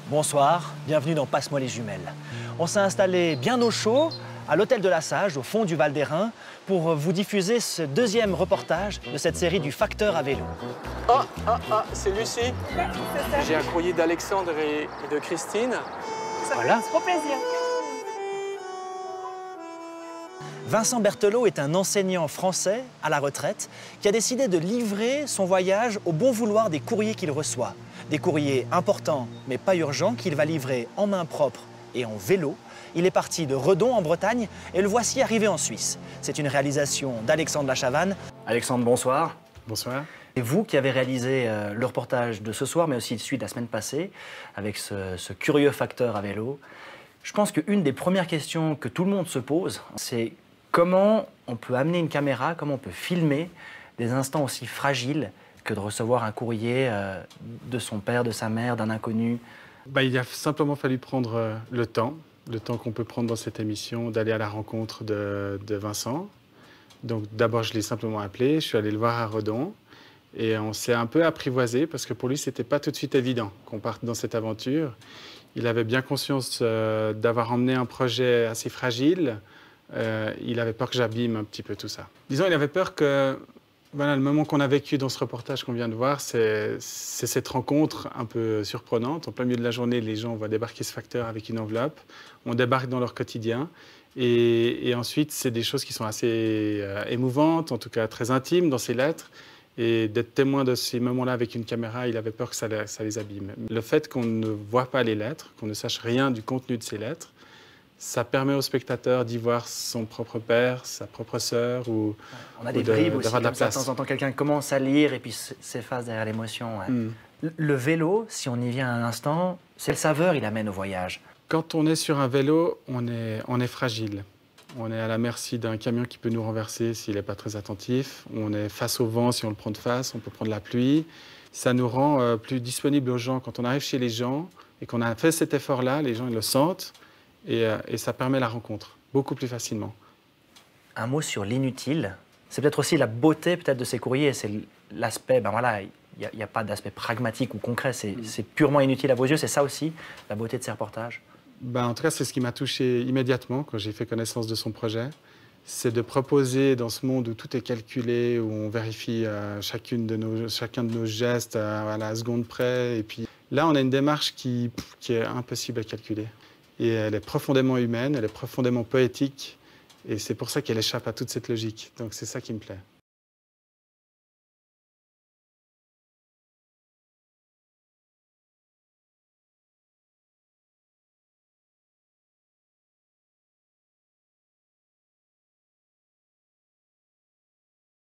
Bonsoir, bienvenue dans Passe-moi les jumelles. On s'est installé bien au chaud à l'hôtel de la Sage, au fond du Val d'Airain, pour vous diffuser ce deuxième reportage de cette série du Facteur à vélo. C'est Lucie. C'est ça. J'ai un courrier d'Alexandre et de Christine. Ça Voilà. fait trop plaisir. Vincent Berthelot est un enseignant français à la retraite qui a décidé de livrer son voyage au bon vouloir des courriers qu'il reçoit. Des courriers importants mais pas urgents qu'il va livrer en main propre et en vélo. Il est parti de Redon en Bretagne et le voici arrivé en Suisse. C'est une réalisation d'Alexandre Lachavanne. Alexandre, bonsoir. Bonsoir. C'est vous qui avez réalisé le reportage de ce soir, mais aussi celui de la semaine passée, avec ce curieux facteur à vélo. Je pense qu'une des premières questions que tout le monde se pose, c'est comment on peut amener une caméra, comment on peut filmer des instants aussi fragiles que de recevoir un courrier de son père, de sa mère, d'un inconnu. Il a simplement fallu prendre le temps qu'on peut prendre dans cette émission, d'aller à la rencontre de Vincent. Donc d'abord, je l'ai simplement appelé, je suis allé le voir à Redon. Et on s'est un peu apprivoisé parce que pour lui, ce n'était pas tout de suite évident qu'on parte dans cette aventure. Il avait bien conscience d'avoir emmené un projet assez fragile. Il avait peur que j'abîme un petit peu tout ça. Disons, il avait peur que le moment qu'on a vécu dans ce reportage qu'on vient de voir, c'est cette rencontre un peu surprenante. En plein milieu de la journée, les gens vont débarquer ce facteur avec une enveloppe. On débarque dans leur quotidien. Et ensuite, c'est des choses qui sont assez émouvantes, en tout cas très intimes dans ces lettres. Et d'être témoin de ces moments-là avec une caméra, il avait peur que ça les abîme. Le fait qu'on ne voit pas les lettres, qu'on ne sache rien du contenu de ces lettres, ça permet au spectateur d'y voir son propre père, sa propre sœur ou On a des bribes aussi, de la comme ça, de place. temps en temps, quelqu'un commence à lire et puis s'efface derrière l'émotion. Ouais. Le vélo, si on y vient un instant, c'est le saveur il amène au voyage. Quand on est sur un vélo, on est fragile. On est à la merci d'un camion qui peut nous renverser s'il n'est pas très attentif. On est face au vent si on le prend de face, on peut prendre la pluie. Ça nous rend plus disponibles aux gens. Quand on arrive chez les gens et qu'on a fait cet effort-là, les gens ils le sentent et ça permet la rencontre beaucoup plus facilement. Un mot sur l'inutile. C'est peut-être aussi la beauté peut-être de ces courriers. C'est l'aspect, il n'y a pas d'aspect pragmatique ou concret. C'est purement inutile à vos yeux. C'est ça aussi, la beauté de ces reportages. En tout cas, c'est ce qui m'a touché immédiatement quand j'ai fait connaissance de son projet. C'est de proposer dans ce monde où tout est calculé, où on vérifie chacun de nos gestes à la seconde près. Et puis là, on a une démarche qui est impossible à calculer. Et elle est profondément humaine, elle est profondément poétique. Et c'est pour ça qu'elle échappe à toute cette logique. Donc c'est ça qui me plaît.